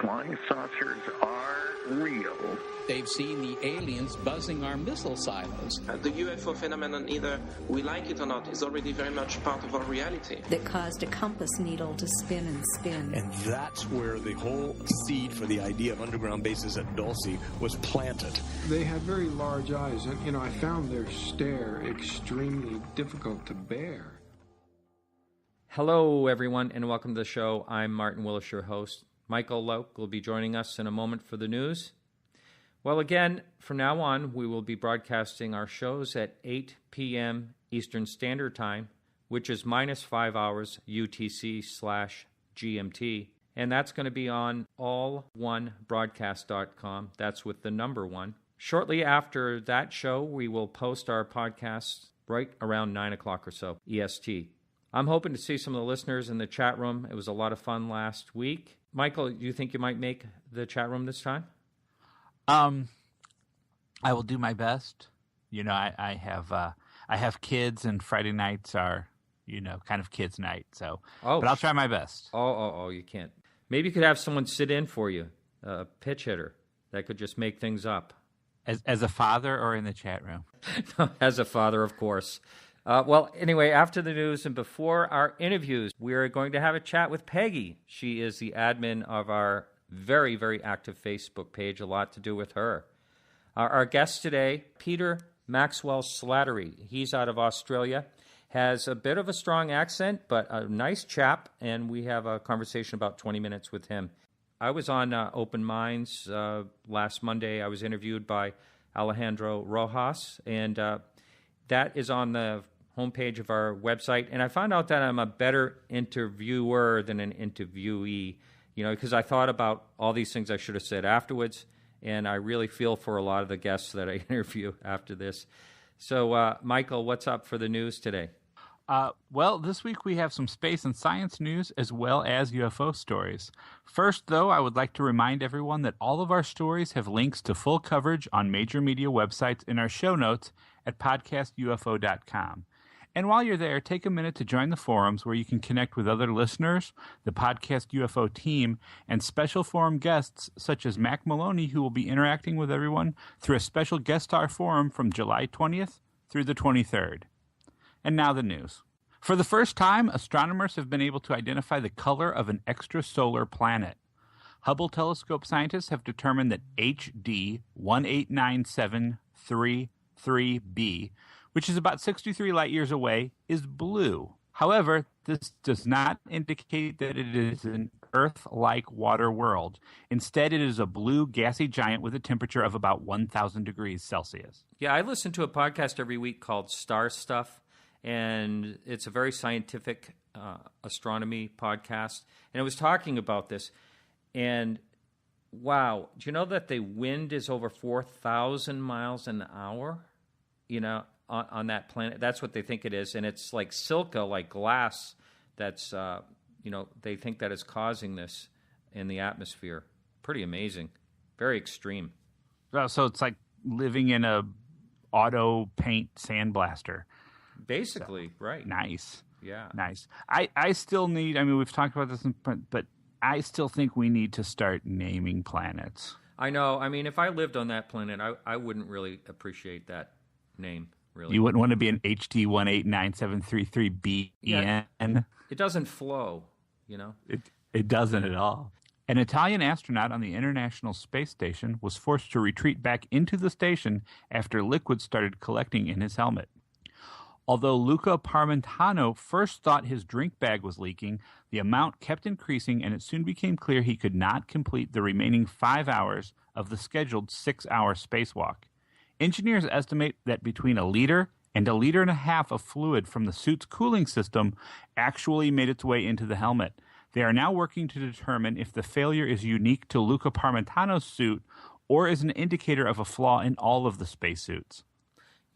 flying saucers are real. They've seen the aliens buzzing our missile silos. The UFO phenomenon, either we like it or not, is already very much part of our reality. That caused a compass needle to spin and spin. And that's where the whole seed for the idea of underground bases at Dulce was planted. They had very large eyes, and, I found their stare extremely difficult to bear. Hello, everyone, and welcome to the show. I'm Martin Willis, your host. Michael Loke will be joining us in a moment for the news. Well, again, from now on, we will be broadcasting our shows at 8 p.m. Eastern Standard Time, which is minus 5 hours UTC/GMT, and that's going to be on all1broadcast.com. That's with the number 1. Shortly after that show, we will post our podcast right around 9 o'clock or so, EST. I'm hoping to see some of the listeners in the chat room. It was a lot of fun last week. Michael, do you think you might make the chat room this time? I will do my best. I have kids, and Friday nights are, kind of kids' night. So, but I'll try my best. Oh, you can't. Maybe you could have someone sit in for you, a pitch hitter that could just make things up. As a father, or in the chat room? As a father, of course. Well, anyway, after the news and before our interviews, we are going to have a chat with Peggy. She is the admin of our very, very active Facebook page, a lot to do with her. Our guest today, Peter Maxwell Slattery. He's out of Australia, has a bit of a strong accent, but a nice chap, and we have a conversation about 20 minutes with him. I was on Open Minds last Monday. I was interviewed by Alejandro Rojas, and that is on the homepage of our website. And I found out that I'm a better interviewer than an interviewee, because I thought about all these things I should have said afterwards, and I really feel for a lot of the guests that I interview after this. So, Michael, what's up for the news today? Well, this week we have some space and science news as well as UFO stories. First, though, I would like to remind everyone that all of our stories have links to full coverage on major media websites in our show notes at podcastufo.com. And while you're there, take a minute to join the forums where you can connect with other listeners, the Podcast UFO team, and special forum guests such as Mac Maloney, who will be interacting with everyone through a special guest star forum from July 20th through the 23rd. And now the news. For the first time, astronomers have been able to identify the color of an extrasolar planet. Hubble telescope scientists have determined that HD 189733b, which is about 63 light years away, is blue. However, this does not indicate that it is an Earth-like water world. Instead, it is a blue gassy giant with a temperature of about 1,000 degrees Celsius. Yeah, I listen to a podcast every week called Star Stuff, and it's a very scientific astronomy podcast. And it was talking about this, and wow, do you know that the wind is over 4,000 miles an hour? On that planet. That's what they think it is, and it's like silica, like glass, that's, they think that is causing this in the atmosphere. Pretty amazing. Very extreme. Oh, so it's like living in a auto paint sandblaster. Basically, so, right. Nice. Yeah. Nice. I still need, we've talked about this, but I still think we need to start naming planets. I know. If I lived on that planet, I wouldn't really appreciate that name. Really. You wouldn't want to be an HD 189733BN. Yeah, it doesn't flow, It doesn't at all. An Italian astronaut on the International Space Station was forced to retreat back into the station after liquid started collecting in his helmet. Although Luca Parmentano first thought his drink bag was leaking, the amount kept increasing, and it soon became clear he could not complete the remaining 5 hours of the scheduled 6-hour spacewalk. Engineers estimate that between 1 liter and 1.5 liters of fluid from the suit's cooling system actually made its way into the helmet. They are now working to determine if the failure is unique to Luca Parmentano's suit or is an indicator of a flaw in all of the spacesuits.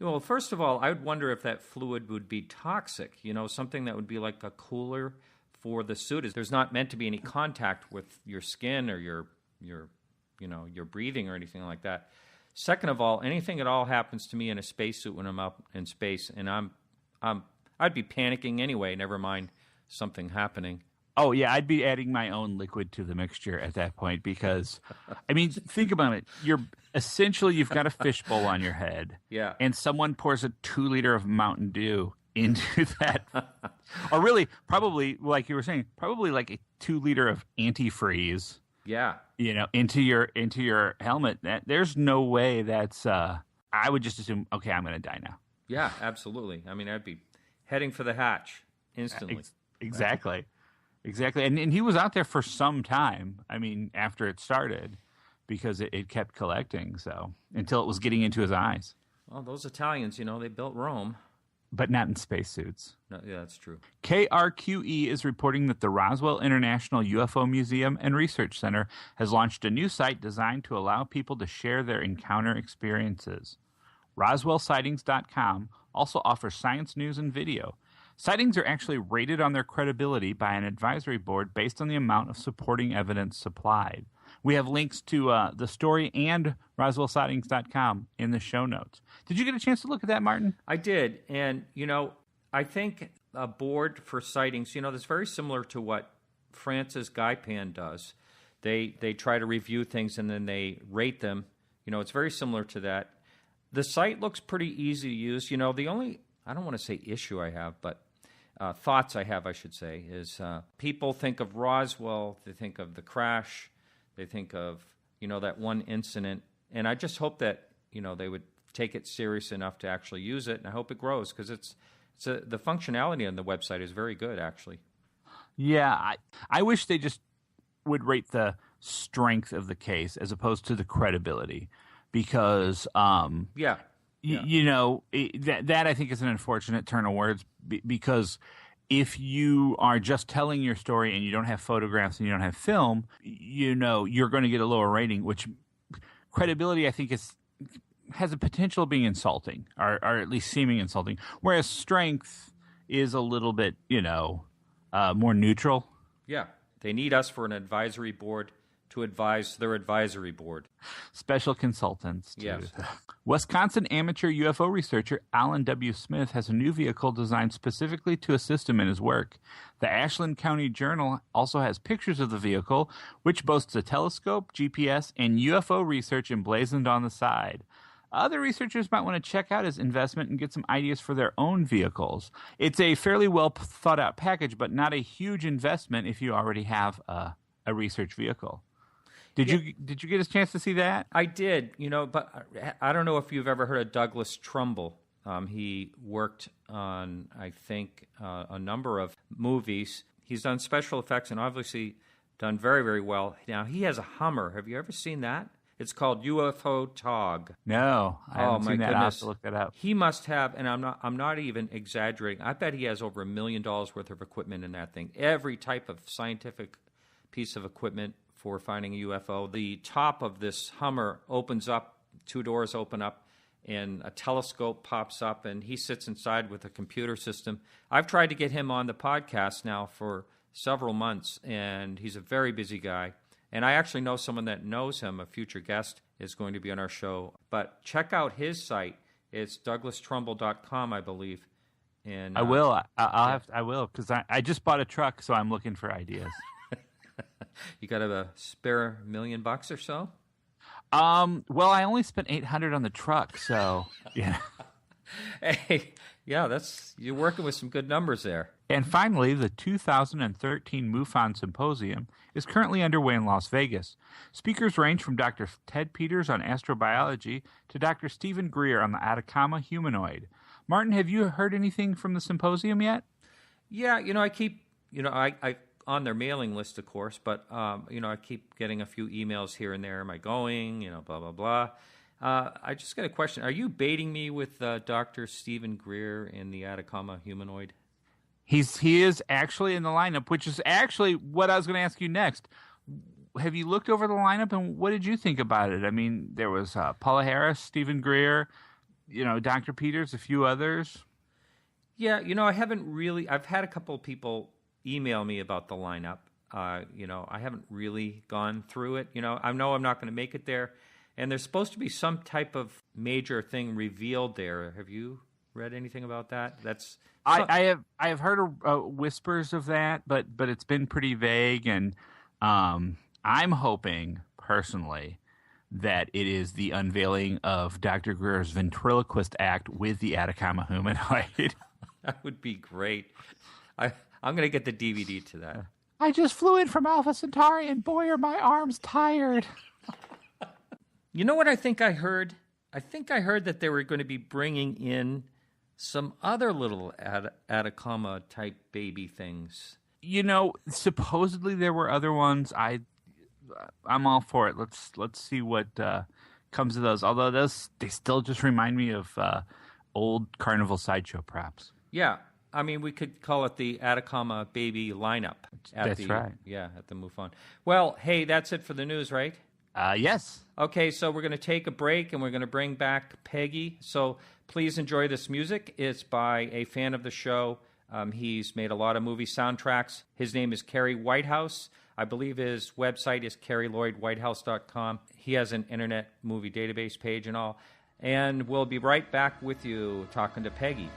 Well, first of all, I would wonder if that fluid would be toxic, something that would be like a cooler for the suit. There's not meant to be any contact with your skin or your breathing or anything like that. Second of all, anything at all happens to me in a spacesuit when I'm up in space, and I'd be panicking anyway, never mind something happening. Oh, yeah, I'd be adding my own liquid to the mixture at that point because, I mean, think about it. You've got a fishbowl on your head. Yeah. And someone pours a 2-liter of Mountain Dew into that. Or really, probably, like you were saying, probably like a 2-liter of antifreeze. Yeah. Into your helmet. There's no way that's, I would just assume, okay, I'm going to die now. Yeah, absolutely. I mean, I'd be heading for the hatch instantly. Exactly. Exactly. And he was out there for some time, I mean, after it started, because it kept collecting, so, until it was getting into his eyes. Well, those Italians, they built Rome. But not in spacesuits. No, yeah, that's true. KRQE is reporting that the Roswell International UFO Museum and Research Center has launched a new site designed to allow people to share their encounter experiences. RoswellSightings.com also offers science news and video. Sightings are actually rated on their credibility by an advisory board based on the amount of supporting evidence supplied. We have links to the story and RoswellSightings.com in the show notes. Did you get a chance to look at that, Martin? I did. And, I think a board for sightings, that's very similar to what France's Gaipan does. They try to review things and then they rate them. It's very similar to that. The site looks pretty easy to use. The only, I don't want to say issue I have, but thoughts I have, I should say, is people think of Roswell, they think of the crash, they think of, that one incident. And I just hope that, they would take it serious enough to actually use it. And I hope it grows because the functionality on the website is very good, actually. Yeah, I wish they just would rate the strength of the case as opposed to the credibility because, that I think is an unfortunate turn of words because if you are just telling your story and you don't have photographs and you don't have film, you're going to get a lower rating, which credibility, I think, has a potential of being insulting or at least seeming insulting, whereas strength is a little bit, more neutral. Yeah. They need us for an advisory board to advise their advisory board. Special consultants. Yes. Wisconsin amateur UFO researcher Alan W. Smith has a new vehicle designed specifically to assist him in his work. The Ashland County Journal also has pictures of the vehicle, which boasts a telescope, GPS, and UFO research emblazoned on the side. Other researchers might want to check out his investment and get some ideas for their own vehicles. It's a fairly well thought out package, but not a huge investment if you already have a research vehicle. Did you get a chance to see that? I did, but I don't know if you've ever heard of Douglas Trumbull. He worked on, I think, a number of movies. He's done special effects and obviously done very, very well. Now, he has a Hummer. Have you ever seen that? It's called UFO Tog. No, I haven't seen that. I'll have to look that up. He must have, and I'm not even exaggerating. I bet he has over $1 million worth of equipment in that thing. Every type of scientific piece of equipment for finding a UFO. The top of this Hummer opens up, 2 doors open up, and a telescope pops up, and he sits inside with a computer system. I've tried to get him on the podcast now for several months, and he's a very busy guy. And I actually know someone that knows him, a future guest, is going to be on our show. But check out his site. It's douglastrumbull.com, I believe. And I will. I will, because I just bought a truck, so I'm looking for ideas. You got a spare $1 million or so? Well, I only spent $800 on the truck, so yeah. Hey, yeah, you're working with some good numbers there. And finally, the 2013 MUFON Symposium is currently underway in Las Vegas. Speakers range from Dr. Ted Peters on astrobiology to Dr. Stephen Greer on the Atacama humanoid. Martin, have you heard anything from the symposium yet? Yeah, I keep, I on their mailing list, of course, but, I keep getting a few emails here and there. Am I going? Blah, blah, blah. I just got a question. Are you baiting me with Dr. Stephen Greer in the Atacama humanoid? He is actually in the lineup, which is actually what I was going to ask you next. Have you looked over the lineup, and what did you think about it? I mean, there was Paula Harris, Stephen Greer, Dr. Peters, a few others. Yeah, I haven't really. I've had a couple of people email me about the lineup. I haven't really gone through it. I know I'm not going to make it there, and there's supposed to be some type of major thing revealed there. Have you read anything about that? I have heard whispers of that, but it's been pretty vague, and I'm hoping personally that it is the unveiling of Dr. Greer's ventriloquist act with the Atacama humanoid. That would be great. I'm going to get the DVD to that. I just flew in from Alpha Centauri, and boy, are my arms tired. You know what I think I heard? I think I heard that they were going to be bringing in some other little Atacama-type baby things. You know, supposedly there were other ones. I'm all for it. Let's see what comes of those. Although they still just remind me of old carnival sideshow props. Yeah, I mean, we could call it the Atacama baby lineup. That's right. Yeah, at the MUFON. Well, hey, that's it for the news, right? Yes. Okay, so we're going to take a break, and we're going to bring back Peggy. So please enjoy this music. It's by a fan of the show. He's made a lot of movie soundtracks. His name is Kerry Whitehouse. I believe his website is kerrylloydwhitehouse.com. He has an internet movie database page and all. And we'll be right back with you talking to Peggy.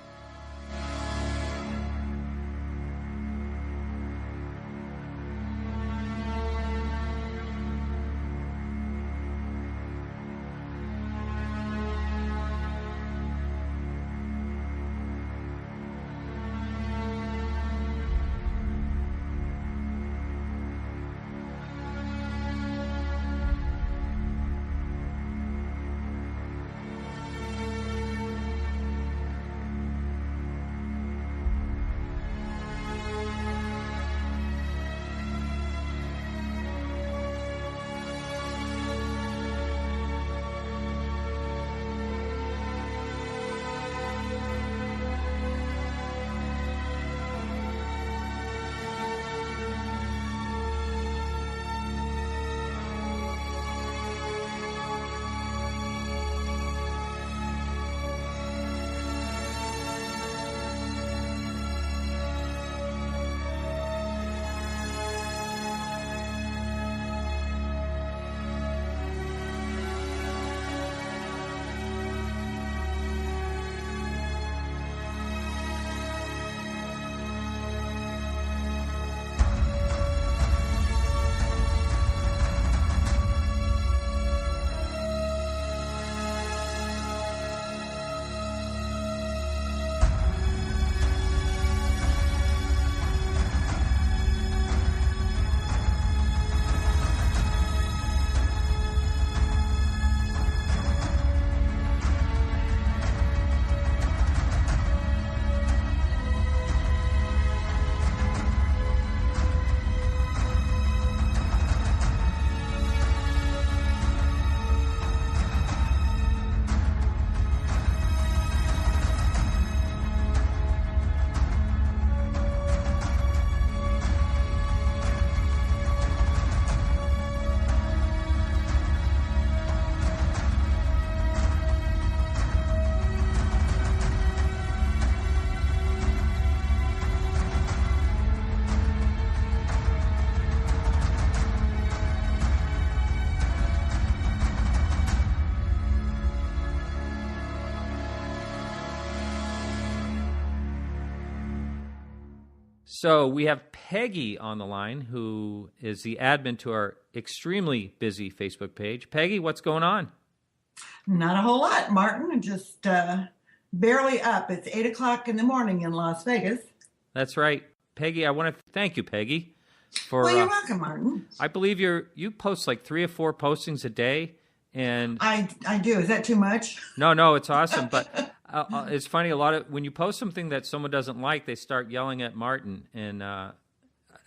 So we have Peggy on the line, who is the admin to our extremely busy Facebook page. Peggy, what's going on? Not a whole lot, Martin. Just barely up. It's 8 o'clock in the morning in Las Vegas. That's right. Peggy, I want to thank you, Peggy. Well, you're welcome, Martin. I believe you post like 3 or 4 postings a day. And I do. Is that too much? No, it's awesome. But it's funny, when you post something that someone doesn't like, they start yelling at Martin. And I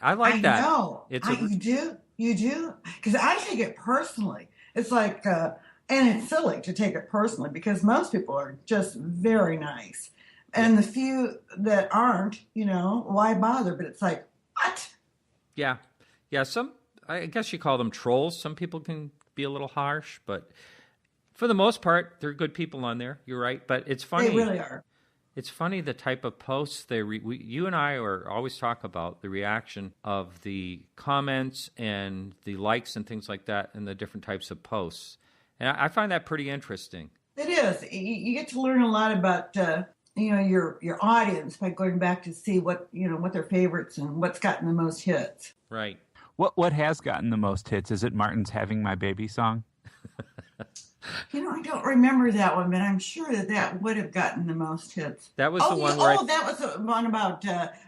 like that. I know. You do? Because I take it personally. It's like, and it's silly to take it personally because most people are just very nice. And the few that aren't, why bother? But it's like, what? Yeah. I guess you call them trolls. Some people can be a little harsh, but for the most part, they're good people on there. You're right. But it's funny. They really are. It's funny the type of posts you and I always talk about the reaction of the comments and the likes and things like that and the different types of posts. And I find that pretty interesting. It is. You get to learn a lot about your audience by going back to see what their favorites and what's gotten the most hits. Right. What has gotten the most hits? Is it Martin's "Having My Baby" song? I don't remember that one, but I'm sure that would have gotten the most hits. That was the one where that was the one about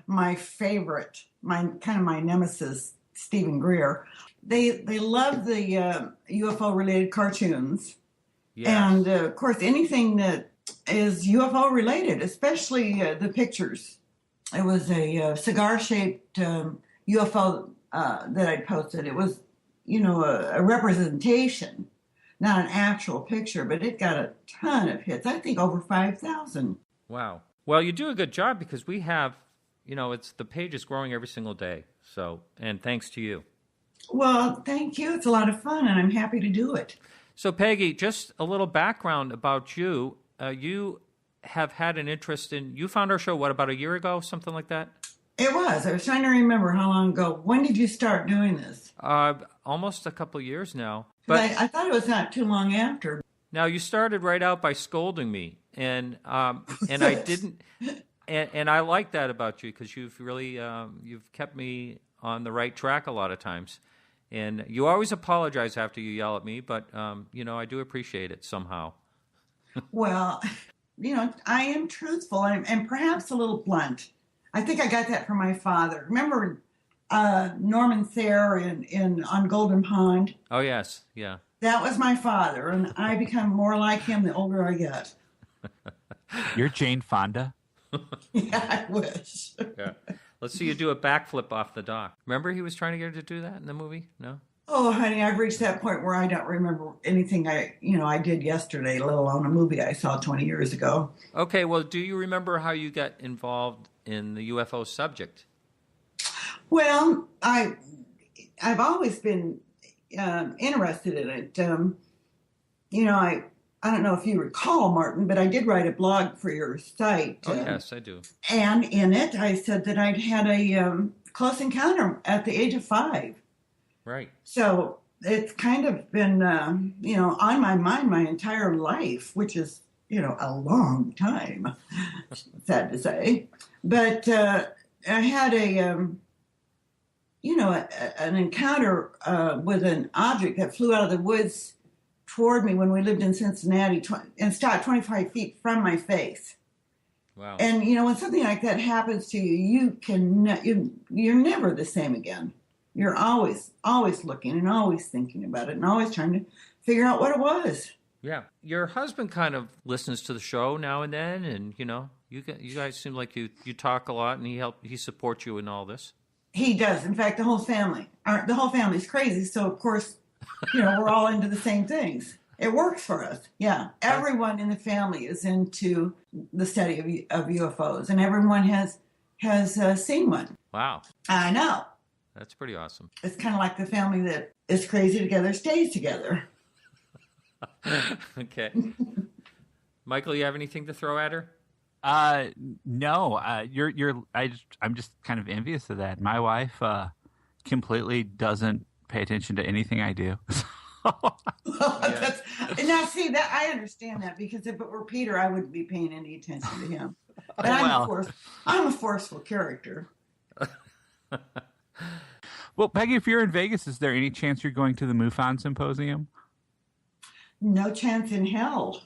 my favorite, my nemesis, Stephen Greer. They love the UFO related cartoons, and of course anything that is UFO related, especially the pictures. It was a cigar shaped UFO that I posted. It was a representation, not an actual picture, but it got a ton of hits. I think over 5,000. Wow. Well, you do a good job because we have, the page is growing every single day. So, and thanks to you. Well, thank you. It's a lot of fun, and I'm happy to do it. So, Peggy, just a little background about you. You have had an interest you found our show, about a year ago, something like that? It was. I was trying to remember how long ago. When did you start doing this? Almost a couple of years now. But I thought it was not too long after. Now, you started right out by scolding me, and I didn't, and I like that about you because you've really you've kept me on the right track a lot of times, and you always apologize after you yell at me, but I do appreciate it somehow. Well, I am truthful and perhaps a little blunt. I think I got that from my father. Remember Norman Thayer on Golden Pond? Oh, yes. Yeah. That was my father, and I become more like him the older I get. You're Jane Fonda? Yeah, I wish. Yeah. Let's see you do a backflip off the dock. Remember he was trying to get her to do that in the movie? No? Oh, honey, I've reached that point where I don't remember anything I did yesterday, let alone a movie I saw 20 years ago. Okay, well, do you remember how you got involved in the UFO subject? Well, I've always been interested in it. I don't know if you recall, Martin, but I did write a blog for your site. Oh, yes, I do. And in it, I said that I'd had a close encounter at the age of 5. Right. So it's kind of been, on my mind my entire life, which is, a long time, sad to say. But I had an encounter with an object that flew out of the woods toward me when we lived in Cincinnati and stopped 25 feet from my face. Wow. And, when something like that happens to you, you're never the same again. You're always looking and always thinking about it and always trying to figure out what it was. Yeah. Your husband kind of listens to the show now and then, and, you guys seem like you talk a lot, and he supports you in all this. He does. In fact, the whole family's crazy, so of course, we're all into the same things. It works for us. Yeah. Everyone in the family is into the study of UFOs, and everyone has seen one. Wow. I know. That's pretty awesome. It's kind of like the family that is crazy together stays together. Okay. Michael, you have anything to throw at her? No. I'm just kind of envious of that. My wife completely doesn't pay attention to anything I do. Now, see, that I understand that, because if it were Peter, I wouldn't be paying any attention to him. But I'm a forceful character. Well, Peggy, if you're in Vegas, is there any chance you're going to the MUFON Symposium? No chance in hell.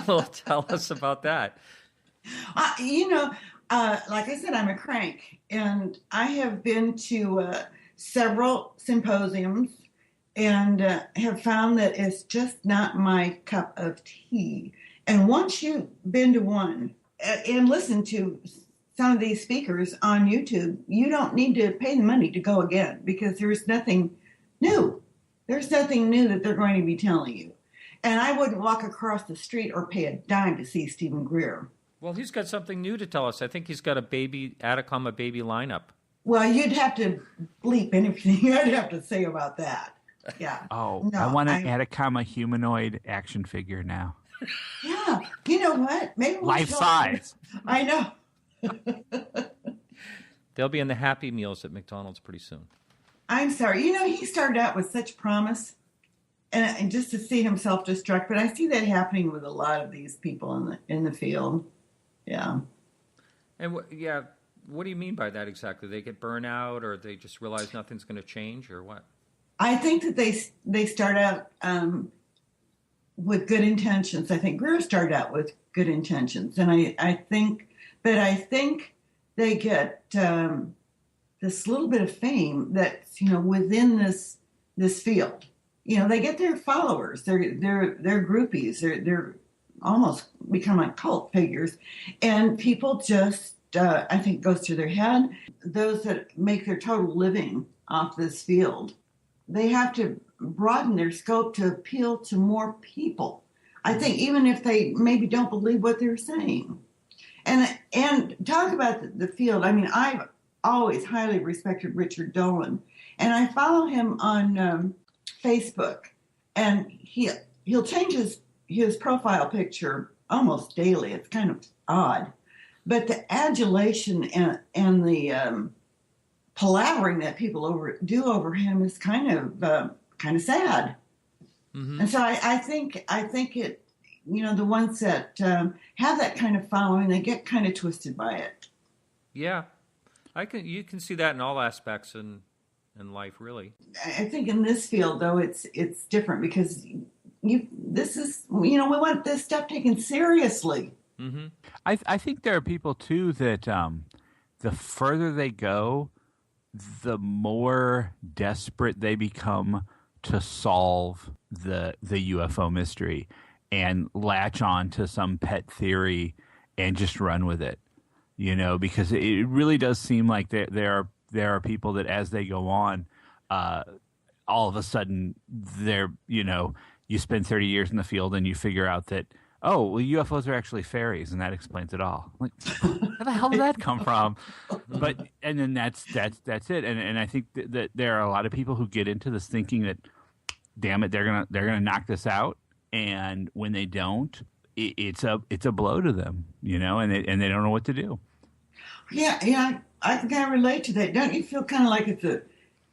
Well, tell us about that. Like I said, I'm a crank, and I have been to several symposiums and have found that it's just not my cup of tea. And once you've been to one and listened to some of these speakers on YouTube, you don't need to pay the money to go again, because there's nothing new. There's nothing new that they're going to be telling you. And I wouldn't walk across the street or pay a dime to see Stephen Greer. Well, he's got something new to tell us. I think he's got a Atacama baby lineup. Well, you'd have to bleep anything I'd have to say about that. Yeah. Oh, no, I want an Atacama humanoid action figure now. Yeah. You know what? Maybe life size. I know. They'll be in the Happy Meals at McDonald's pretty soon. I'm sorry. He started out with such promise, and just to see him self-destruct. But I see that happening with a lot of these people in the field. Yeah. And what do you mean by that exactly? They get burnt out, or they just realize nothing's going to change, or what? I think that they start out with good intentions. I think Greer started out with good intentions, and I think they get this little bit of fame that's within this field. They get their followers, their groupies, they're almost become like cult figures, and people just I think goes through their head. Those that make their total living off this field, they have to broaden their scope to appeal to more people. I think even if they maybe don't believe what they're saying. And talk about the field. I mean, I've always highly respected Richard Dolan, and I follow him on Facebook, and he'll change his profile picture almost daily. It's kind of odd, but the adulation and the palavering that people do over him is kind of sad. Mm-hmm. And so I think it, the ones that have that kind of following, they get kind of twisted by it. Yeah, you can see that in all aspects in life, really. I think in this field, though, it's different because we want this stuff taken seriously. Mm-hmm. I think there are people too that the further they go, the more desperate they become to solve the UFO mystery and latch on to some pet theory and just run with it, because it really does seem like there are people that as they go on, all of a sudden you spend 30 years in the field and you figure out that, oh, well, UFOs are actually fairies, and that explains it all. Like, where the hell did that come from? And then that's it. And I think that there are a lot of people who get into this thinking that, damn it, they're gonna knock this out, and when they don't, it's a blow to them, and they don't know what to do. Yeah, I can kind of relate to that. Don't you feel kind of like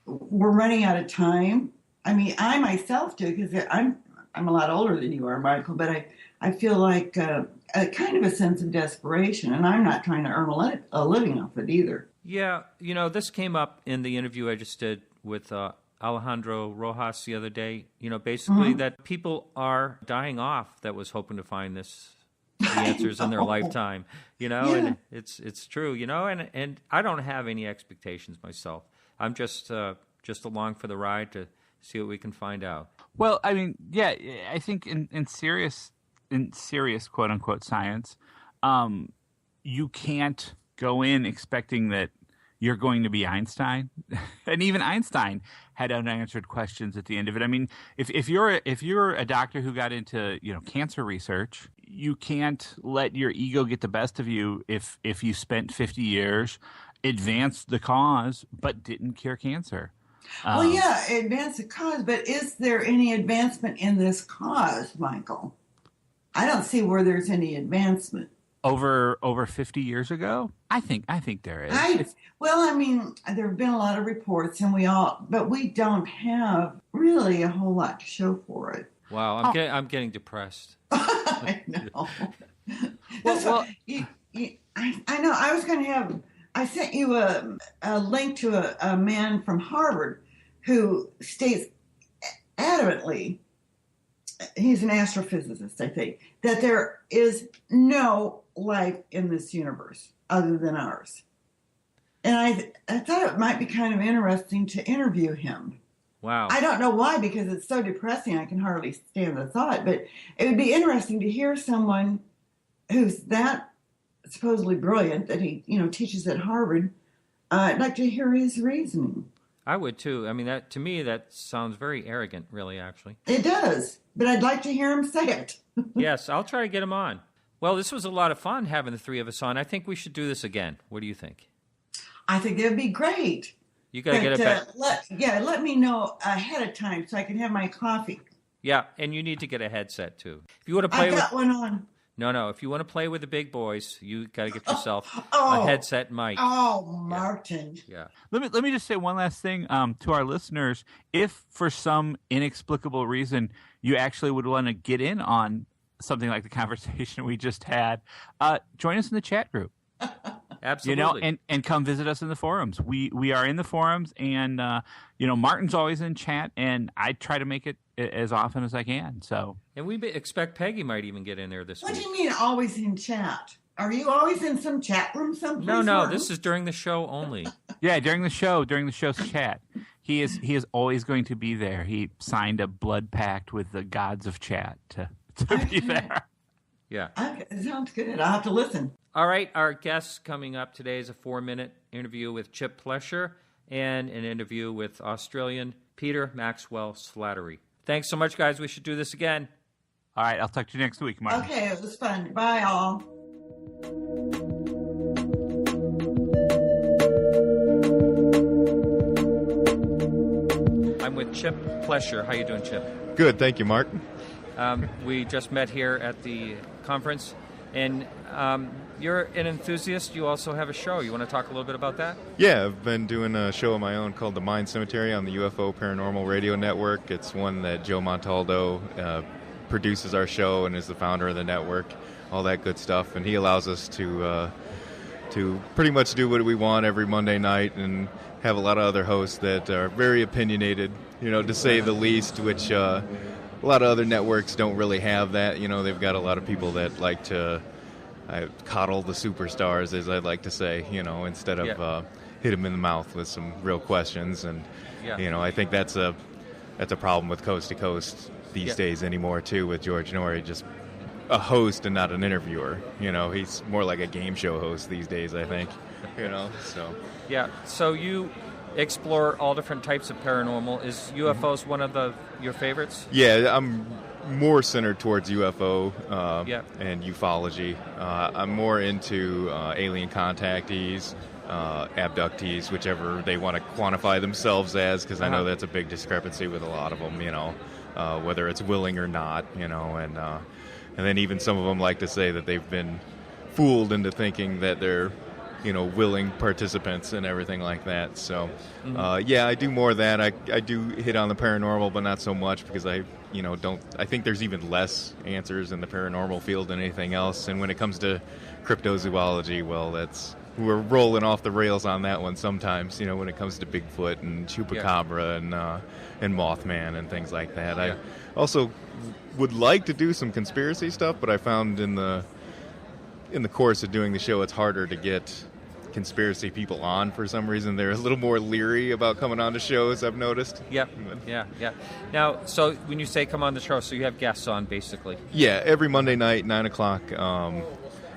we're running out of time? I mean, I myself do, because I'm a lot older than you are, Michael, but I feel like a kind of a sense of desperation, and I'm not trying to earn a living off it either. Yeah, this came up in the interview I just did with Alejandro Rojas the other day. Basically mm-hmm. that people are dying off that was hoping to find the answers in their lifetime, yeah. And it's true, and I don't have any expectations myself. I'm just along for the ride to see what we can find out. Well, I mean, yeah, I think in serious quote unquote science, you can't go in expecting that you're going to be Einstein, and even Einstein had unanswered questions at the end of it. I mean, if you're a doctor who got into cancer research, you can't let your ego get the best of you if you spent 50 years, advanced the cause, but didn't cure cancer. Well, yeah, advance the cause, but is there any advancement in this cause, Michael? I don't see where there's any advancement. Over 50 years ago? I think there is. I mean, there have been a lot of reports, but we don't have really a whole lot to show for it. Wow, I'm getting depressed. I know. I know. I was going to I sent you a link to a man from Harvard who states adamantly, he's an astrophysicist, I think, that there is no life in this universe other than ours. And I thought it might be kind of interesting to interview him. Wow. I don't know why, because it's so depressing I can hardly stand the thought, but it would be interesting to hear someone who's that supposedly brilliant, that he teaches at Harvard. I'd like to hear his reasoning. I would too. I mean, to me that sounds very arrogant, really, actually. It does, but I'd like to hear him say it. Yes, I'll try to get him on. Well, this was a lot of fun having the three of us on. I think we should do this again. What do you think? I think that'd be great. You gotta get it back. Let me know ahead of time so I can have my coffee. Yeah, and you need to get a headset too. If you want to play, I've got one on. No. If you want to play with the big boys, you got to get yourself a headset mic. Oh, Martin. Yeah. Let me just say one last thing to our listeners. If for some inexplicable reason you actually would want to get in on something like the conversation we just had, join us in the chat group. Absolutely. And come visit us in the forums. We are in the forums, and Martin's always in chat, and I try to make it as often as I can. So, and we expect Peggy might even get in there this week. What do you mean always in chat? Are you always in some chat room someplace? No, this is during the show only. Yeah, during the show's chat. He is always going to be there. He signed a blood pact with the gods of chat to be there. Yeah. Okay, sounds good. I'll have to listen. All right, our guest coming up today is a 4-minute interview with Chip Plesher and an interview with Australian Peter Maxwell Slattery. Thanks so much, guys. We should do this again. All right, I'll talk to you next week, Martin. Okay, it was fun. Bye, all. I'm with Chip Plesher. How you doing, Chip? Good, thank you, Mark. We just met here at the conference, and you're an enthusiast. You also have a show. You want to talk a little bit about that? Yeah, I've been doing a show of my own called The Mind Cemetery on the UFO Paranormal Radio Network. It's one that Joe Montaldo produces our show and is the founder of the network, all that good stuff. And he allows us to pretty much do what we want every Monday night and have a lot of other hosts that are very opinionated, to say the least, which a lot of other networks don't really have that. They've got a lot of people that like to coddle the superstars, as I'd like to say, instead of hit them in the mouth with some real questions. And, I think that's a problem with Coast to Coast these days anymore, too, with George Norrie, just a host and not an interviewer. He's more like a game show host these days, I think, so. Yeah, so you explore all different types of paranormal. Is UFOs one of your favorites? Yeah, I'm more centered towards UFO and ufology. I'm more into alien contactees, abductees, whichever they want to quantify themselves as, because I know that's a big discrepancy with a lot of them, whether it's willing or not, and then even some of them like to say that they've been fooled into thinking that they're willing participants and everything like that. So, I do more of that. I do hit on the paranormal, but not so much because I think there's even less answers in the paranormal field than anything else. And when it comes to cryptozoology, well, we're rolling off the rails on that one sometimes, when it comes to Bigfoot and Chupacabra and Mothman and things like that. I also would like to do some conspiracy stuff, but I found in the course of doing the show, it's harder to get conspiracy people on for some reason. They're a little more leery about coming on to shows, I've noticed. Yeah. Now, so when you say come on the show, so you have guests on, basically? Yeah, every Monday night, 9 o'clock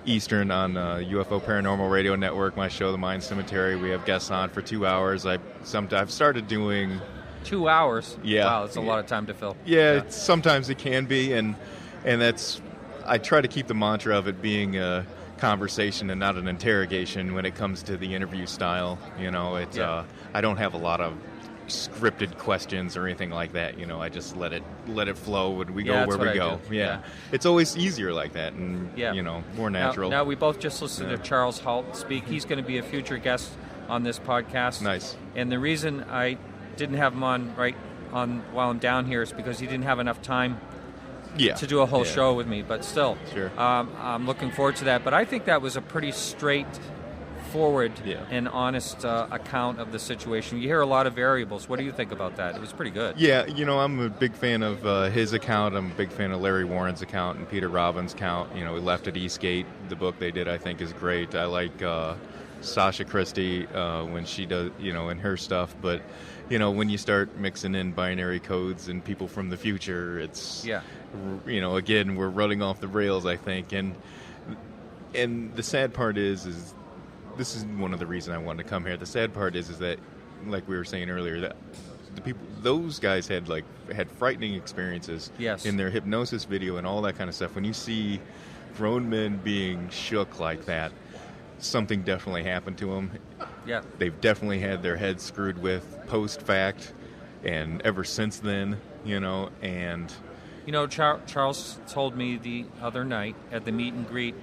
Eastern on UFO Paranormal Radio Network, my show, The Mind Cemetery. We have guests on for 2 hours. I've started doing... 2 hours? Yeah. Wow, that's a lot of time to fill. Yeah. Sometimes it can be, and that's... I try to keep the mantra of it being a conversation and not an interrogation when it comes to the interview style. I don't have a lot of scripted questions or anything like that. I just let it flow when we go where we go. Yeah. It's always easier like that and, more natural. Now, we both just listened to Charles Halt speak. He's going to be a future guest on this podcast. Nice. And the reason I didn't have him on while I'm down here is because he didn't have enough time to do a whole show with me, but still, sure. I'm looking forward to that. But I think that was a pretty straightforward and honest account of the situation. You hear a lot of variables. What do you think about that? It was pretty good. Yeah, I'm a big fan of his account. I'm a big fan of Larry Warren's account and Peter Robbins' account. We left at Eastgate. The book they did, I think, is great. I like Sasha Christie when she does, in her stuff, but when you start mixing in binary codes and people from the future, it's again, we're running off the rails, I think. And the sad part is this is one of the reasons I wanted to come here. The sad part is that, like we were saying earlier, that those guys had frightening experiences in their hypnosis video and all that kind of stuff. When you see grown men being shook like that, something definitely happened to them. Yeah. They've definitely had their heads screwed with post-fact, and ever since then, and... Charles told me the other night at the meet and greet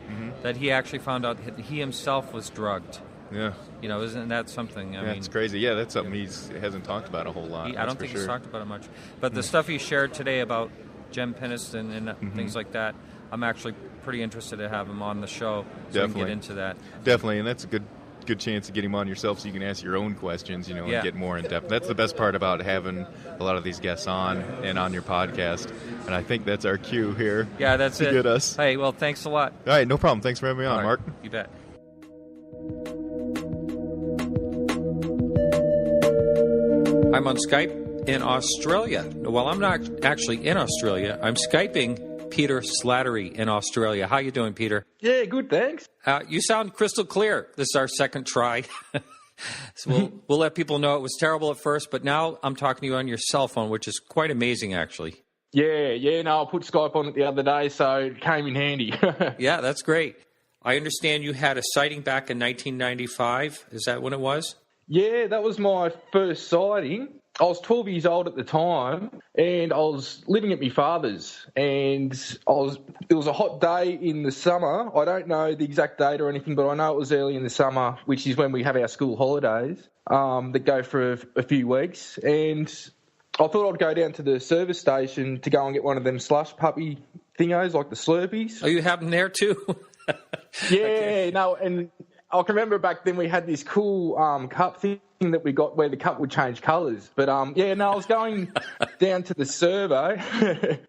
that he actually found out that he himself was drugged. Yeah. Isn't that something? I mean, it's crazy. Yeah, that's something he hasn't talked about a whole lot. I don't think he's talked about it much. But the stuff he shared today about Jem Peniston and things like that, I'm actually pretty interested to have him on the show so Definitely. we can get into that. Definitely, and that's a good chance to get him on yourself so you can ask your own questions, and get more in depth. That's the best part about having a lot of these guests on and on your podcast. And I think that's our cue here. Yeah, that's to it. Get us. Hey, well, thanks a lot. All right, no problem. Thanks for having me on, right. Mark. You bet. I'm on Skype in Australia. Well, I'm not actually in Australia. I'm Skyping Peter Slattery in Australia. How you doing, Peter? Yeah, good, thanks. You sound crystal clear. This is our second try. So we'll let people know it was terrible at first, but now I'm talking to you on your cell phone, which is quite amazing, actually. Yeah, no, I put Skype on it the other day, so it came in handy. Yeah, that's great. I understand you had a sighting back in 1995. Is that when it was? Yeah, that was my first sighting. I was 12 years old at the time, and I was living at my father's, and it was a hot day in the summer. I don't know the exact date or anything, but I know it was early in the summer, which is when we have our school holidays that go for a few weeks. And I thought I'd go down to the service station to go and get one of them slush puppy thingos, like the Slurpees. Oh, you have them there too? Yeah, okay. No, and I can remember back then we had this cool cup thing that we got where the cup would change colours. But, I was going down to the servo,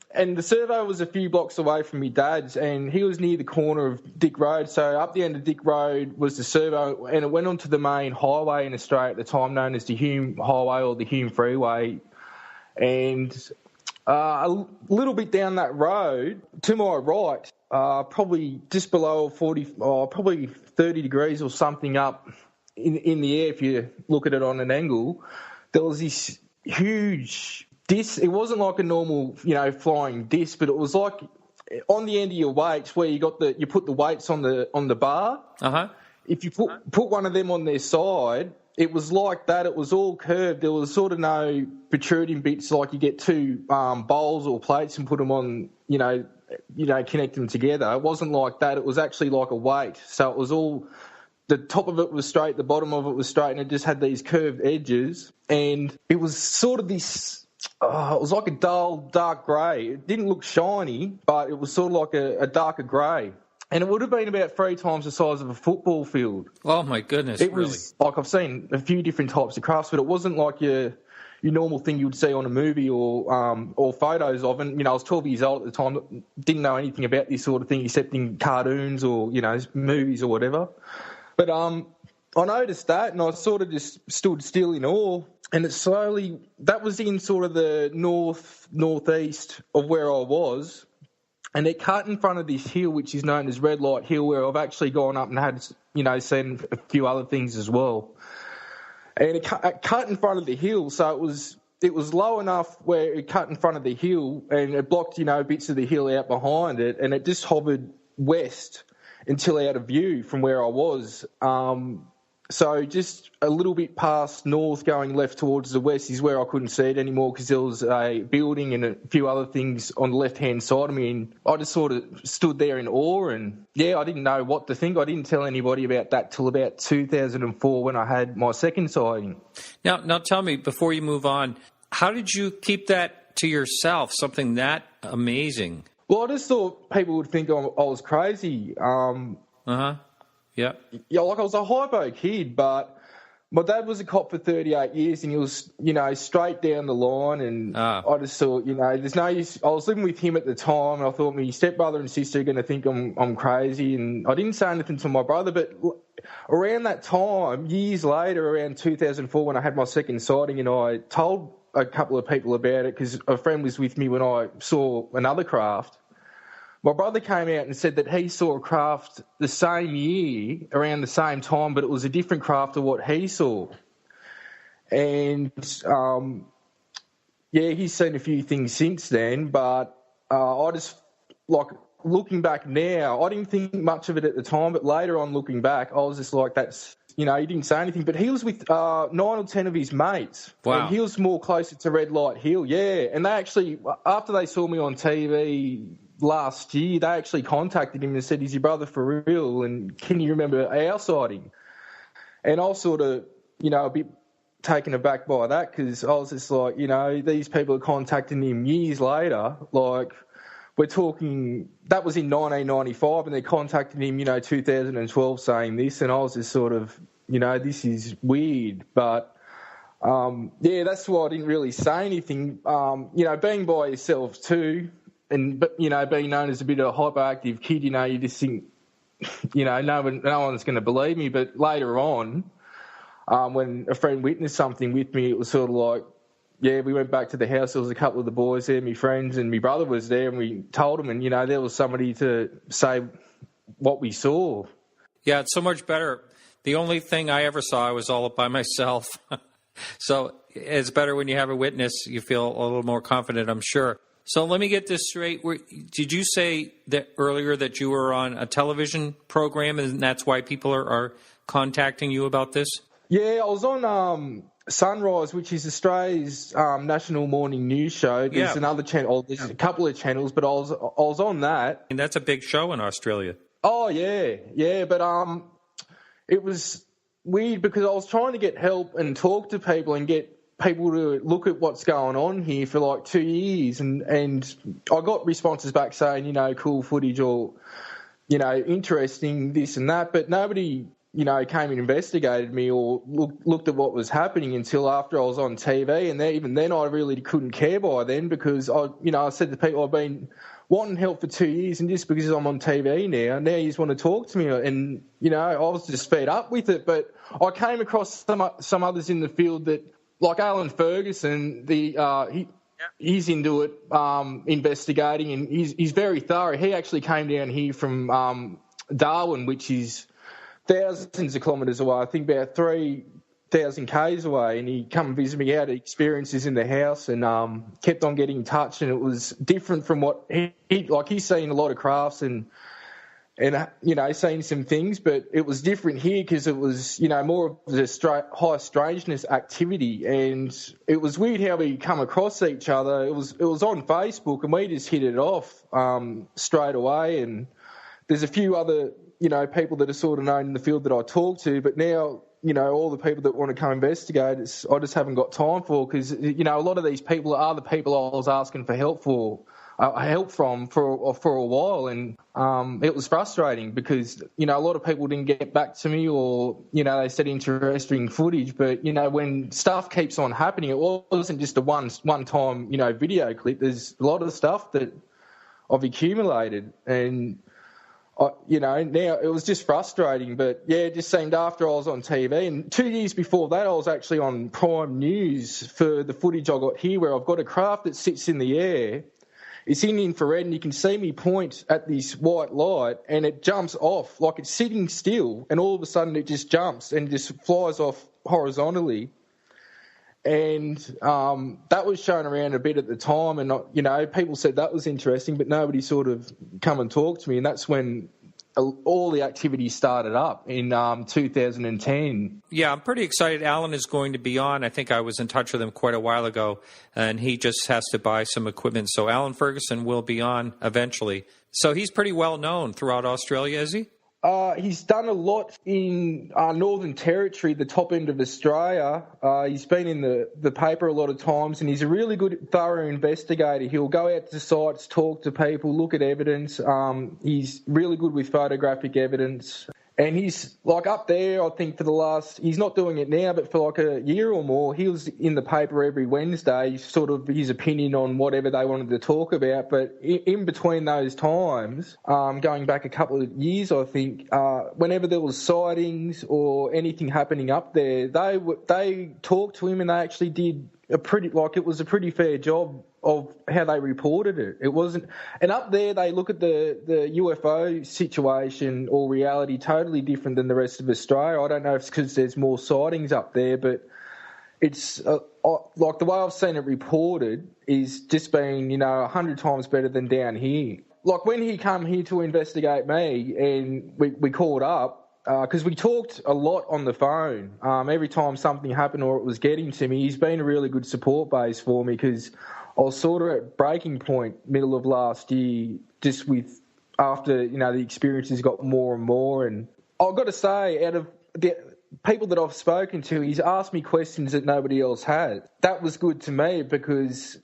and the servo was a few blocks away from my dad's, and he was near the corner of Dick Road. So up the end of Dick Road was the servo, and it went onto the main highway in Australia at the time, known as the Hume Highway or the Hume Freeway. And a little bit down that road, to my right, probably just below probably 30 degrees or something up in the air if you look at it on an angle, there was this huge disc. It wasn't like a normal, flying disc, but it was like on the end of your weights where you put the weights on the bar. Uh-huh. If you put one of them on their side, it was like that. It was all curved. There was sort of no protruding bits like you get two bowls or plates and put them on, connect them together. It wasn't like that. It was actually like a weight. So it was all, the top of it was straight, the bottom of it was straight, and it just had these curved edges. And it was sort of this, it was like a dull, dark grey. It didn't look shiny, but it was sort of like a darker grey. And it would have been about 3 times the size of a football field. Oh, my goodness, it was like, I've seen a few different types of crafts, but it wasn't like your normal thing you would see on a movie or photos of. And, I was 12 years old at the time, didn't know anything about this sort of thing except in cartoons or, movies or whatever. But I noticed that, and I sort of just stood still in awe. And it slowly, that was in sort of the northeast of where I was. And it cut in front of this hill, which is known as Red Light Hill, where I've actually gone up and had, seen a few other things as well. And it cut in front of the hill, so it was low enough where it cut in front of the hill, and it blocked, bits of the hill out behind it, and it just hovered west until out of view from where I was. So just a little bit past north, going left towards the west is where I couldn't see it anymore because there was a building and a few other things on the left-hand side of me, and I just sort of stood there in awe. And, I didn't know what to think. I didn't tell anybody about that till about 2004 when I had my second sighting. Now tell me, before you move on, how did you keep that to yourself, something that amazing? Well, I just thought people would think I was crazy. Yeah. Yeah, like I was a hypo kid, but my dad was a cop for 38 years and he was, straight down the line, and I just thought, there's no use. I was living with him at the time, and I thought my stepbrother and sister are going to think I'm crazy, and I didn't say anything to my brother. But around that time, years later, around 2004, when I had my second sighting, and I told a couple of people about it because a friend was with me when I saw another craft. My brother came out and said that he saw a craft the same year, around the same time, but it was a different craft to what he saw. And, he's seen a few things since then, but I just, looking back now, I didn't think much of it at the time, but later on looking back, I was just like, that's, he didn't say anything. But he was with 9 or 10 of his mates. Wow. And he was more closer to Red Light Hill, yeah. And they actually, after they saw me on TV last year, they actually contacted him and said, "Is your brother for real? And can you remember our sighting?" And I was sort of, a bit taken aback by that because I was just like, these people are contacting him years later. Like, we're talking, that was in 1995, and they contacted him, 2012 saying this, and I was just sort of, this is weird. But, that's why I didn't really say anything. Being by yourself too, and, being known as a bit of a hyperactive kid, you just think, no one's going to believe me. But later on, when a friend witnessed something with me, it was sort of like, we went back to the house. There was a couple of the boys there, my friends, and my brother was there, and we told them, and, there was somebody to say what we saw. Yeah, it's so much better. The only thing I ever saw, I was all up by myself. So it's better when you have a witness. You feel a little more confident, I'm sure. So let me get this straight. Did you say that earlier that you were on a television program, and that's why people are contacting you about this? Yeah, I was on Sunrise, which is Australia's national morning news show. There's another channel. There's a couple of channels, but I was on that. And that's a big show in Australia. Oh yeah, but it was weird because I was trying to get help and talk to people and get people to look at what's going on here for like 2 years, and I got responses back saying, cool footage or, interesting, this and that, but nobody, came and investigated me or looked at what was happening until after I was on TV, and even then I really couldn't care by then because I said to people, I've been wanting help for 2 years, and just because I'm on TV now you just want to talk to me, and I was just fed up with it. But I came across some others in the field that, like Alan Ferguson, he's into it, investigating, and he's very thorough. He actually came down here from Darwin, which is thousands of kilometres away, I think about 3,000 k's away, and he come and visit me, had experiences in the house, and kept on getting in touch, and it was different from what he's seen a lot of crafts and seen some things, but it was different here because it was, more of the high strangeness activity, and it was weird how we come across each other. It was on Facebook, and we just hit it off straight away, and there's a few other, people that are sort of known in the field that I talk to, but now, all the people that want to come investigate, I just haven't got time for, because, a lot of these people are the people I was asking for help from for a while, and it was frustrating because a lot of people didn't get back to me, or they said interesting footage, but when stuff keeps on happening, it wasn't just a one time video clip. There's a lot of stuff that I've accumulated, and now it was just frustrating. But it just seemed after I was on TV, and 2 years before that I was actually on Prime News for the footage I got here, where I've got a craft that sits in the air. It's in infrared, and you can see me point at this white light, and it jumps off, like it's sitting still, and all of a sudden it just jumps and just flies off horizontally. And that was shown around a bit at the time, and people said that was interesting, but nobody sort of come and talked to me, and that's when all the activity started up in 2010. Yeah, I'm pretty excited. Alan is going to be on. I think I was in touch with him quite a while ago, and he just has to buy some equipment. So Alan Ferguson will be on eventually. So he's pretty well known throughout Australia, is he? He's done a lot in Northern Territory, the top end of Australia. He's been in the paper a lot of times, and he's a really good, thorough investigator. He'll go out to sites, talk to people, look at evidence. He's really good with photographic evidence. And he's like up there, I think, he's not doing it now, but for like a year or more, he was in the paper every Wednesday, sort of his opinion on whatever they wanted to talk about. But in between those times, going back a couple of years, I think, whenever there was sightings or anything happening up there, they talked to him, and they actually did it was a pretty fair job of how they reported it. It wasn't, and up there they look at the UFO situation or reality totally different than the rest of Australia. I don't know if it's because there's more sightings up there, but it's like the way I've seen it reported is just been 100 times better than down here. Like when he came here to investigate me, and we called up, because we talked a lot on the phone. Every time something happened or it was getting to me, he's been a really good support base for me, because I was sort of at breaking point middle of last year, just after the experiences got more and more. And I've got to say, out of the people that I've spoken to, he's asked me questions that nobody else had. That was good to me, because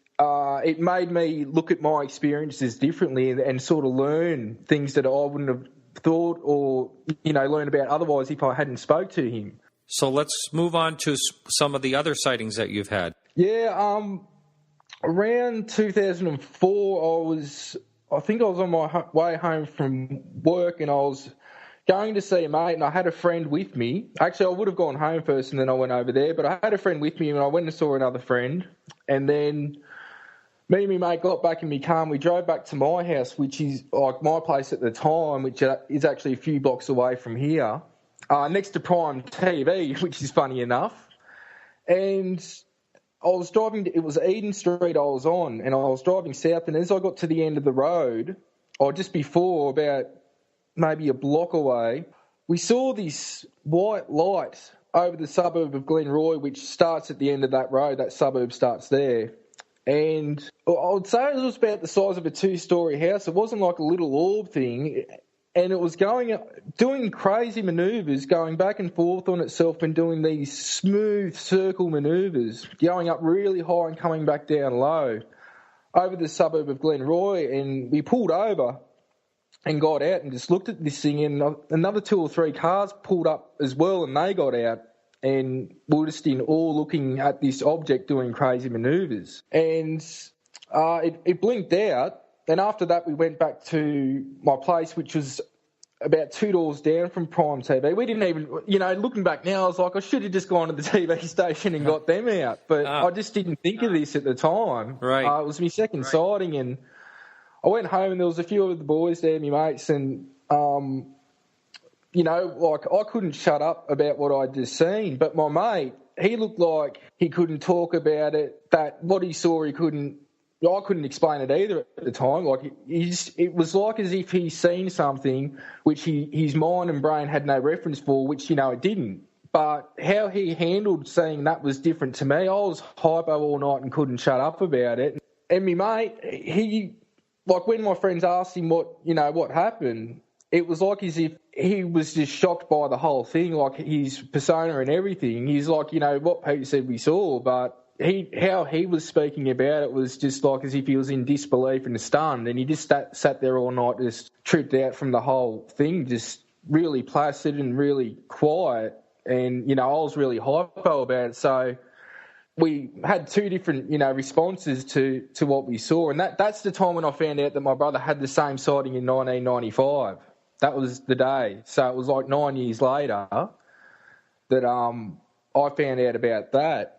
it made me look at my experiences differently and sort of learn things that I wouldn't have thought or, learn about otherwise if I hadn't spoke to him. So let's move on to some of the other sightings that you've had. Yeah, around 2004, I think I was on my way home from work and I was going to see a mate and I had a friend with me. Actually, I would have gone home first and then I went over there, but I had a friend with me and I went and saw another friend. And then me and my mate got back in my car and we drove back to my house, which is like my place at the time, which is actually a few blocks away from here, next to Prime TV, which is funny enough. And I was driving, it was Eden Street I was on, and I was driving south, and as I got to the end of the road, or just before, about maybe a block away, we saw this white light over the suburb of Glenroy, which starts at the end of that road. That suburb starts there. And I would say it was about the size of a 2-storey house. It wasn't like a little orb thing. And it was doing crazy manoeuvres, going back and forth on itself and doing these smooth circle manoeuvres, going up really high and coming back down low over the suburb of Glenroy. And we pulled over and got out and just looked at this thing, and another 2 or 3 cars pulled up as well and they got out. And we were just in awe looking at this object doing crazy manoeuvres. And it blinked out. And after that, we went back to my place, which was about 2 doors down from Prime TV. We didn't even, looking back now, I was like, I should have just gone to the TV station and got them out. But I just didn't think of this at the time. Right. It was my second sighting, and I went home and there was a few of the boys there, my mates, and, I couldn't shut up about what I'd just seen. But my mate, he looked like he couldn't talk about it, that what he saw I couldn't explain it either at the time. Like it was like as if he's seen something which his mind and brain had no reference for, which it didn't. But how he handled seeing that was different to me. I was hypo all night and couldn't shut up about it. And my mate, he, like when my friends asked him what happened, it was like as if he was just shocked by the whole thing, like his persona and everything. He's like, what Pete said we saw, but how he was speaking about it was just like as if he was in disbelief and stunned, and he just sat there all night, just tripped out from the whole thing, just really placid and really quiet. And, I was really hypo about it. So we had 2 different, responses to what we saw. And that's the time when I found out that my brother had the same sighting in 1995. That was the day. So it was like 9 years later that I found out about that.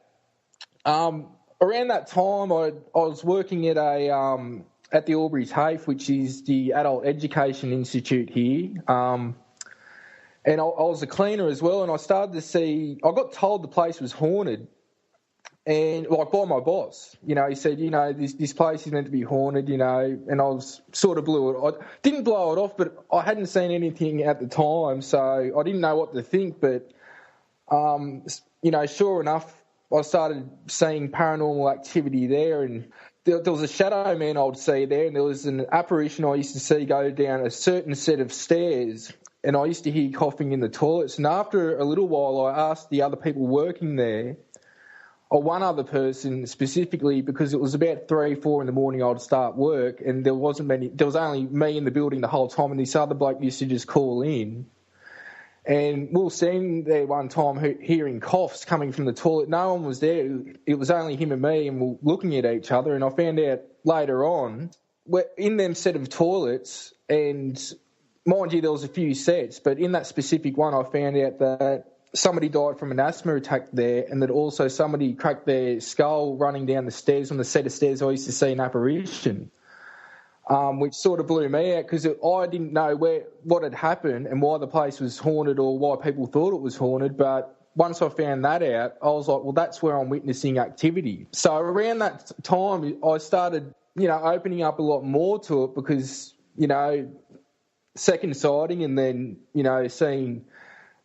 Around that time, I was working at at the Albury TAFE, which is the Adult Education Institute here, and I was a cleaner as well. And I started to see, I got told the place was haunted, and like by my boss, he said, this place is meant to be haunted, and I was sort of I didn't blow it off, but I hadn't seen anything at the time, so I didn't know what to think. But sure enough, I started seeing paranormal activity there, and there was a shadow man I would see there, and there was an apparition I used to see go down a certain set of stairs, and I used to hear coughing in the toilets. And after a little while, I asked the other people working there, or one other person specifically, because it was about 3, 4 in the morning I'd start work, and there was only me in the building the whole time, and this other bloke used to just call in. And we were sitting there one time hearing coughs coming from the toilet. No one was there. It was only him and me, and we were looking at each other. And I found out later on, we're in them set of toilets, and mind you, there was a few sets, but in that specific one, I found out that somebody died from an asthma attack there, and that also somebody cracked their skull running down the stairs on the set of stairs I used to see an apparition. Which sort of blew me out because I didn't know what had happened and why the place was haunted or why people thought it was haunted. But once I found that out, I was like, well, that's where I'm witnessing activity. So around that time, I started, opening up a lot more to it because, second sighting and then, seeing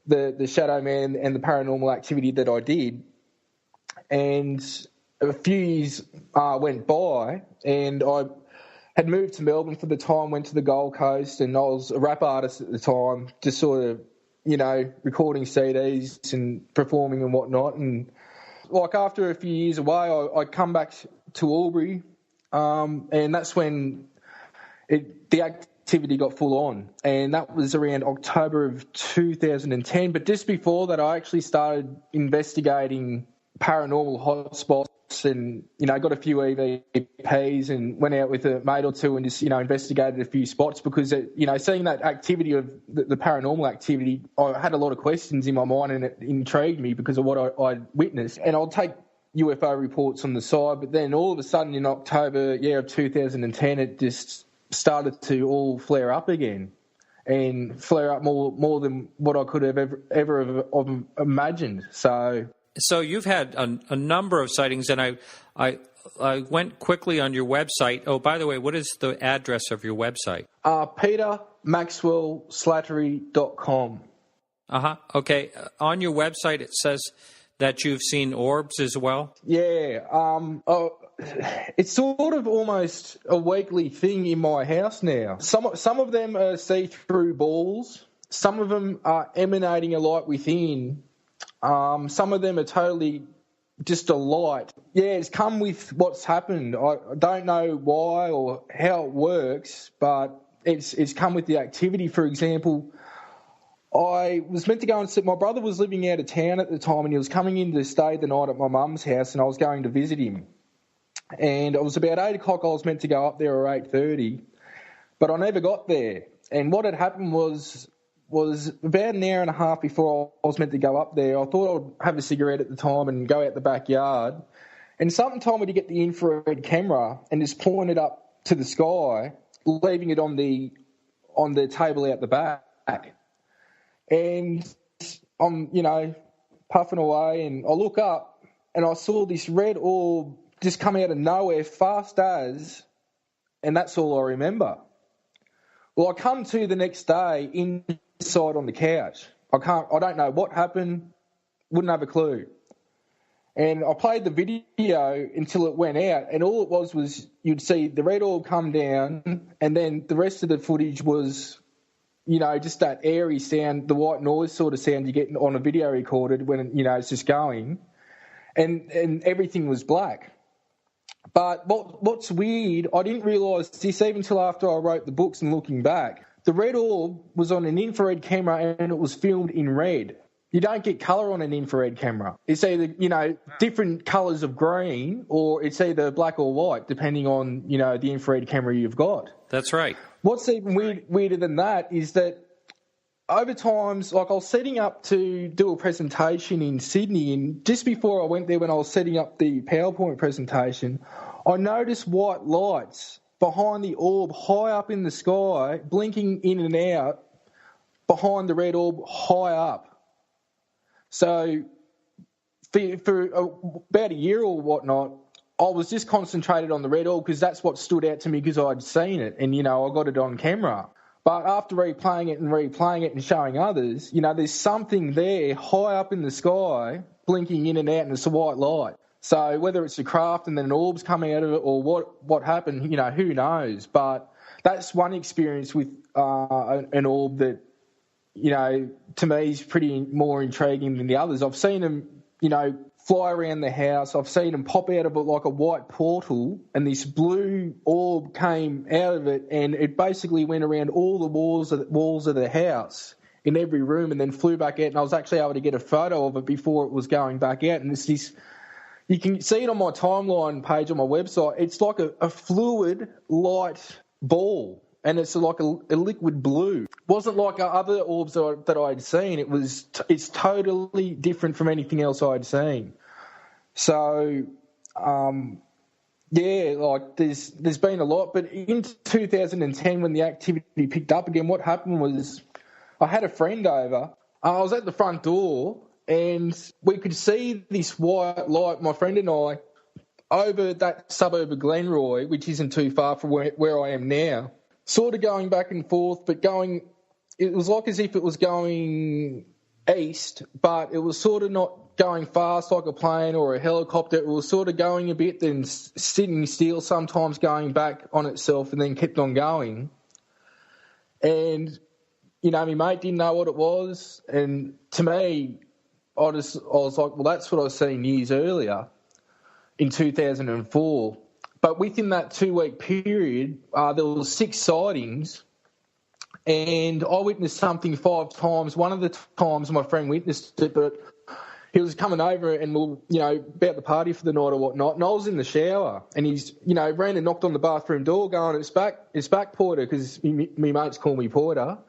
the shadow man and the paranormal activity that I did. And a few years went by, and I had moved to Melbourne for the time, went to the Gold Coast, and I was a rap artist at the time, just sort of, recording CDs and performing and whatnot. And like after a few years away, I come back to Albury and that's when the activity got full on, and that was around October of 2010. But just before that, I actually started investigating paranormal hotspots, and got a few EVPs and went out with a mate or two and just investigated a few spots, because seeing that activity of the paranormal activity, I had a lot of questions in my mind, and it intrigued me because of what I'd witnessed. And I'll take UFO reports on the side, but then all of a sudden in October of 2010, it just started to all flare up again, and flare up more than what I could have ever imagined. So you've had a number of sightings, and I went quickly on your website. Oh, by the way, what is the address of your website? PeterMaxwellSlattery.com. Okay. On your website, it says that you've seen orbs as well? Yeah. It's sort of almost a weekly thing in my house now. Some of them are see-through balls. Some of them are emanating a light within. Some of them are totally just a light. Yeah, it's come with what's happened. I don't know why or how it works, but it's come with the activity. For example, I was meant to go and sit. My brother was living out of town at the time, and he was coming in to stay the night at my mum's house, and I was going to visit him. And it was about 8 o'clock. I was meant to go up there, or 8:30, but I never got there. And what had happened was about an hour and a half before I was meant to go up there, I thought I'd have a cigarette at the time and go out the backyard. And something told me to get the infrared camera and just point it up to the sky, leaving it on the table out the back. And I'm, puffing away, and I look up and I saw this red orb just come out of nowhere fast as, and that's all I remember. Well, I come to the next day inside on the couch. I don't know what happened, wouldn't have a clue. And I played the video until it went out, and all it was you'd see the red orb come down, and then the rest of the footage was, just that airy sound, the white noise sort of sound you get on a video recorded when, it's just going, and everything was black. But what's weird, I didn't realise this even until after I wrote the books and looking back. The red orb was on an infrared camera, and it was filmed in red. You don't get colour on an infrared camera. It's either, different colours of green, or it's either black or white, depending on, the infrared camera you've got. That's right. What's even weirder than that is that over times, like I was setting up to do a presentation in Sydney, and just before I went there, when I was setting up the PowerPoint presentation, I noticed white lights behind the orb high up in the sky, blinking in and out behind the red orb high up. So for about a year or whatnot, I was just concentrated on the red orb because that's what stood out to me because I'd seen it and, I got it on camera. But after replaying it and showing others, there's something there high up in the sky blinking in and out, and it's a white light. So whether it's a craft and then an orb's coming out of it or what happened, who knows. But that's one experience with an orb that, to me is pretty more intriguing than the others. I've seen them, fly around the house. I've seen them pop out of it like a white portal, and this blue orb came out of it, and it basically went around all the walls of the house in every room, and then flew back out. And I was actually able to get a photo of it before it was going back out. And it's this, you can see it on my timeline page on my website. It's like a fluid light ball, and it's like a liquid blue. It wasn't like other orbs that I'd seen. It's totally different from anything else I'd seen. So, there's been a lot. But in 2010, when the activity picked up again, what happened was I had a friend over. I was at the front door, and we could see this white light, my friend and I, over that suburb of Glenroy, which isn't too far from where I am now. Sort of going back and forth, but it was like as if it was going east, but it was sort of not going fast like a plane or a helicopter. It was sort of going a bit, then sitting still, sometimes going back on itself, and then kept on going. And, my mate didn't know what it was. And to me, I was like, well, that's what I was seeing years earlier in 2004. But within that 2-week period, there were 6 sightings, and I witnessed something 5 times. One of the times my friend witnessed it, but he was coming over and about the party for the night or whatnot, and I was in the shower, and he's, ran and knocked on the bathroom door going, it's back, Porter, because me mates call me Porter.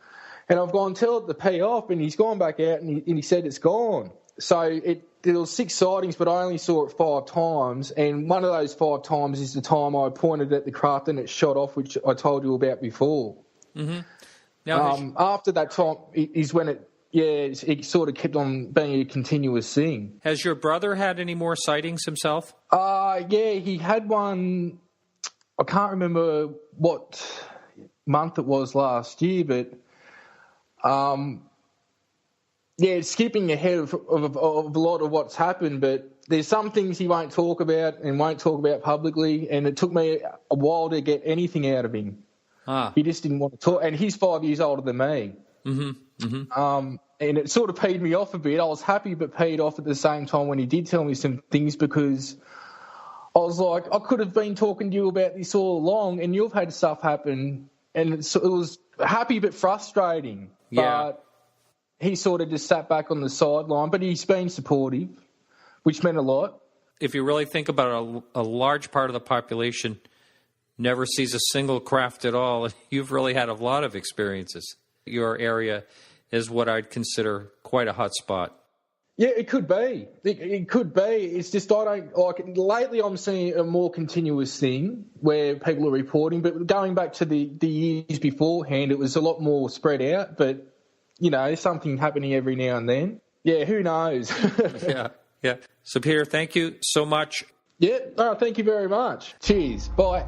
And I've gone, tell it to pee off, and he's gone back out, and he said it's gone. So there was 6 sightings, but I only saw it 5 times, and one of those 5 times is the time I pointed at the craft and it shot off, which I told you about before. Mm-hmm. Now, after that time is when it sort of kept on being a continuous thing. Has your brother had any more sightings himself? Yeah, he had one. I can't remember what month it was last year, but it's skipping ahead of a lot of what's happened. But there's some things he won't talk about and won't talk about publicly, and it took me a while to get anything out of him. He just didn't want to talk, and he's 5 years older than me. Mm-hmm. Mm-hmm. And it sort of peed me off a bit. I was happy but peed off at the same time when he did tell me some things, because I was like, I could have been talking to you about this all along, and you've had stuff happen, and it was happy but frustrating. Yeah. But he sort of just sat back on the sideline, but he's been supportive, which meant a lot. If you really think about it, a large part of the population never sees a single craft at all. You've really had a lot of experiences. Your area is what I'd consider quite a hot spot. Yeah, it could be. It could be. It's just I don't like it. Lately I'm seeing a more continuous thing where people are reporting, but going back to the years beforehand, it was a lot more spread out, but, there's something happening every now and then. Yeah, who knows? Yeah. So, Peter, thank you so much. Yeah, thank you very much. Cheers. Bye.